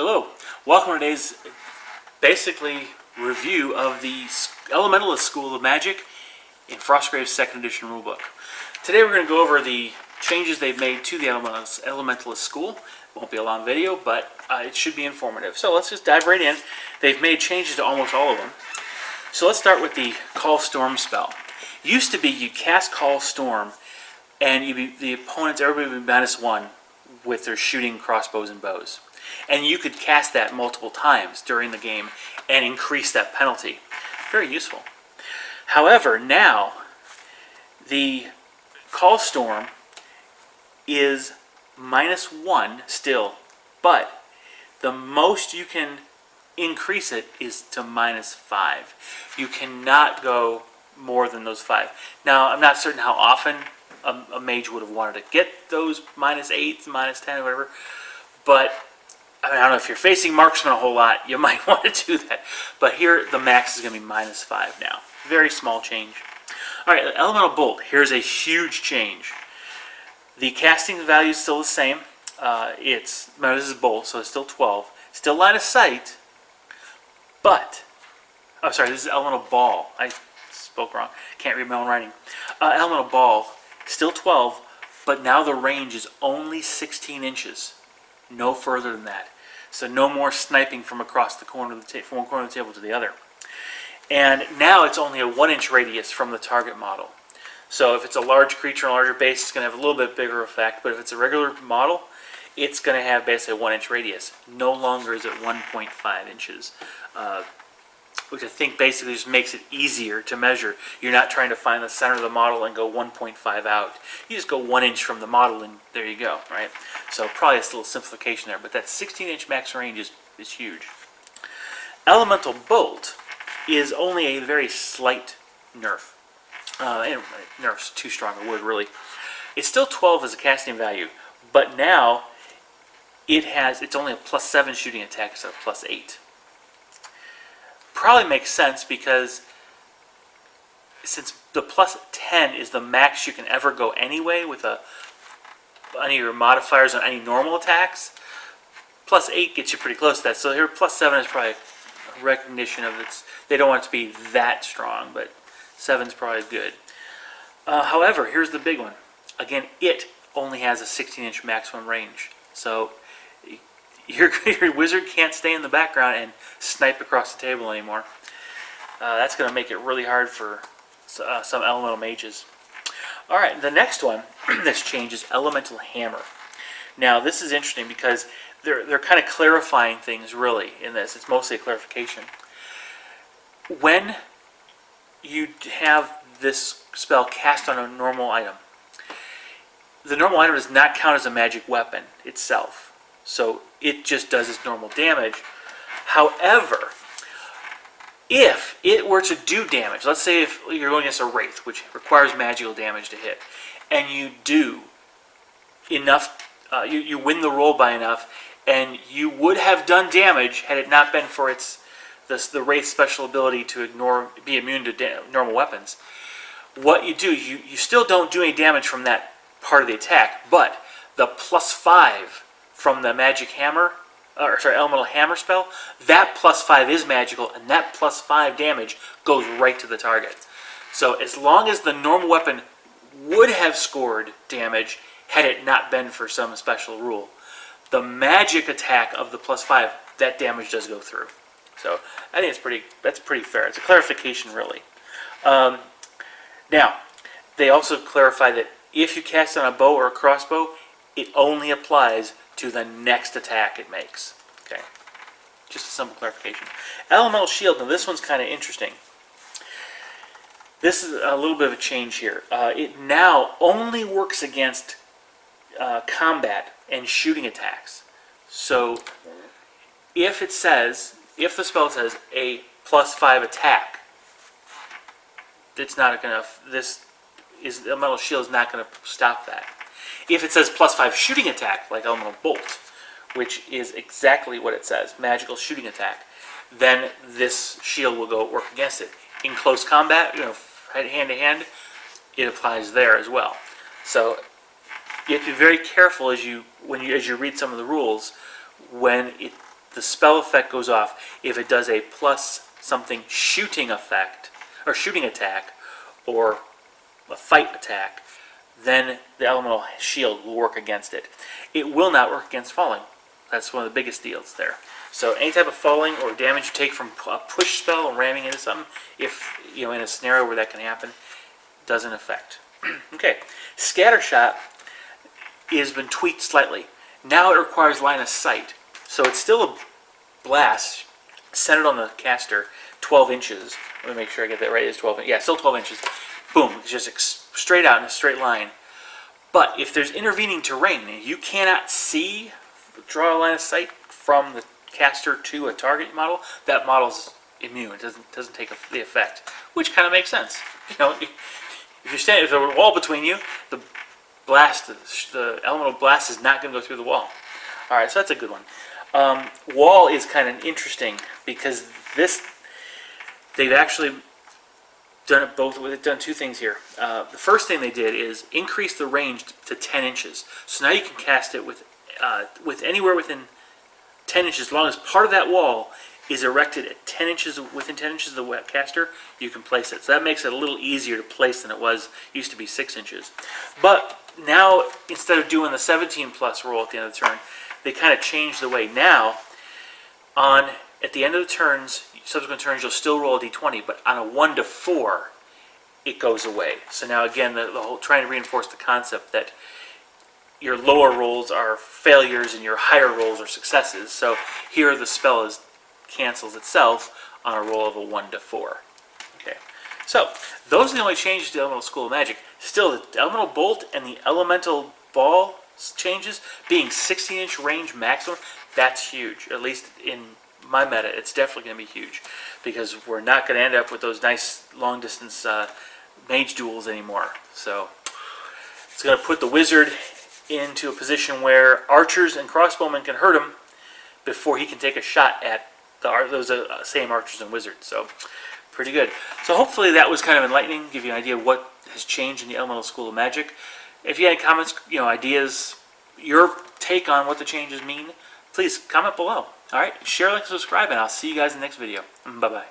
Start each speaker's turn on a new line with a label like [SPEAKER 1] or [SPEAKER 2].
[SPEAKER 1] Hello, welcome to today's basically review of the Elementalist School of Magic in Frostgrave's 2nd edition rulebook. Today we're going to go over the changes they've made to the Elementalist School. It won't be a long video, but it should be informative. So let's just dive right in. They've made changes to almost all of them. So let's start with the Call Storm spell. Used to be you cast Call Storm and the opponents, everybody would be -1 with their shooting crossbows and bows. And you could cast that multiple times during the game and increase that penalty. Very useful. However, now the Call Storm is -1 still, but the most you can increase it is to -5. You cannot go more than those 5. Now, I'm not certain how often a mage would have wanted to get those -8, -10, or whatever, but I don't know, if you're facing marksman a whole lot, you might want to do that. But here, the max is going to be -5 now. Very small change. All right, Elemental Bolt. Here's a huge change. The casting value is still the same. Remember, this is Bolt, so it's still 12. Still line of sight, but... Oh, sorry, this is Elemental Ball. I spoke wrong. Can't read my own writing. Elemental Ball, still 12, but now the range is only 16 inches. No further than that. So no more sniping from across the corner of the from one corner of the table to the other. And now it's only a 1-inch radius from the target model. So if it's a large creature on a larger base, it's going to have a little bit bigger effect. But if it's a regular model, it's going to have basically a 1-inch radius. No longer is it 1.5 inches. Which I think basically just makes it easier to measure. You're not trying to find the center of the model and go 1.5 out. You just go 1 inch from the model and there you go, right? So probably a little simplification there, but that 16-inch max range is huge. Elemental Bolt is only a very slight nerf. Nerf's too strong a word, really. It's still 12 as a casting value, but now it's only a +7 shooting attack instead of +8. Probably makes sense because since the +10 is the max you can ever go anyway with any of your modifiers on any normal attacks, +8 gets you pretty close to that. So here +7 is probably a recognition of they don't want it to be that strong, but 7 is probably good. However, here's the big one. Again, it only has a 16-inch maximum range. So your wizard can't stay in the background and snipe across the table anymore. That's going to make it really hard for some elemental mages. Alright, the next one that's changed is Elemental Hammer. Now this is interesting because they're kind of clarifying things really in this. It's mostly a clarification. When you have this spell cast on a normal item, the normal item does not count as a magic weapon itself. So it just does its normal damage. However, if it were to do damage, let's say if you're going against a Wraith, which requires magical damage to hit, and you do enough, you win the roll by enough, and you would have done damage had it not been for the Wraith's special ability to be immune to normal weapons. What you do, you still don't do any damage from that part of the attack, but the +5 from the magic hammer, elemental hammer spell, that +5 is magical, and that +5 damage goes right to the target. So as long as the normal weapon would have scored damage had it not been for some special rule, the magic attack of the +5, that damage does go through. So I think that's pretty fair. It's a clarification, really. Now, they also clarify that if you cast on a bow or a crossbow, it only applies to the next attack it makes. Okay, just a simple clarification. Elemental Shield. Now this one's kind of interesting. This is a little bit of a change here. It now only works against combat and shooting attacks. So if the spell says a +5 attack, it's not enough. Elemental Shield is not going to stop that. If it says +5 shooting attack, like Elemental Bolt, which is exactly what it says, magical shooting attack, then this shield will go work against it. In close combat, hand to hand, it applies there as well. So you have to be very careful as you read some of the rules when the spell effect goes off if it does a plus something shooting effect, or shooting attack, or a fight attack, then the elemental shield will work against it. It will not work against falling. That's one of the biggest deals there. So any type of falling or damage you take from a push spell and ramming into something, if in a scenario where that can happen, doesn't affect. Okay, Scattershot has been tweaked slightly. Now it requires line of sight. So it's still a blast centered on the caster, 12 inches. Let me make sure I get that right. It's 12. Yeah, still 12 inches. Boom, it's just straight out in a straight line. But if there's intervening terrain and you cannot draw a line of sight from the caster to a target model, that model's immune. It doesn't take the effect, which kind of makes sense. If there's a wall between you, the elemental blast is not going to go through the wall. All right, so that's a good one. Wall is kind of interesting because they've actually done it both. They've done two things here. The first thing they did is increase the range to 10 inches. So now you can cast it with anywhere within 10 inches, as long as part of that wall is erected at 10 inches, within 10 inches of the caster, you can place it. So that makes it a little easier to place than it used to be 6 inches. But now, instead of doing the 17 plus roll at the end of the turn, they kind of changed the way. Now, at the end of the turns, subsequent turns, you'll still roll a d20, but on a 1 to 4, it goes away. So now again, the whole trying to reinforce the concept that your lower rolls are failures and your higher rolls are successes. So here the spell cancels itself on a roll of a 1 to 4. Okay, so those are the only changes to the Elemental School of Magic. Still, the Elemental Bolt and the Elemental Ball changes, being 16-inch range maximum, that's huge. At least in my meta, it's definitely going to be huge, because we're not going to end up with those nice long-distance mage duels anymore. So it's going to put the wizard into a position where archers and crossbowmen can hurt him before he can take a shot at those same archers and wizards. So pretty good. So hopefully that was kind of enlightening, give you an idea of what has changed in the Elemental School of Magic. If you had comments, ideas, your take on what the changes mean, please comment below. All right, share, like, subscribe, and I'll see you guys in the next video. Bye-bye.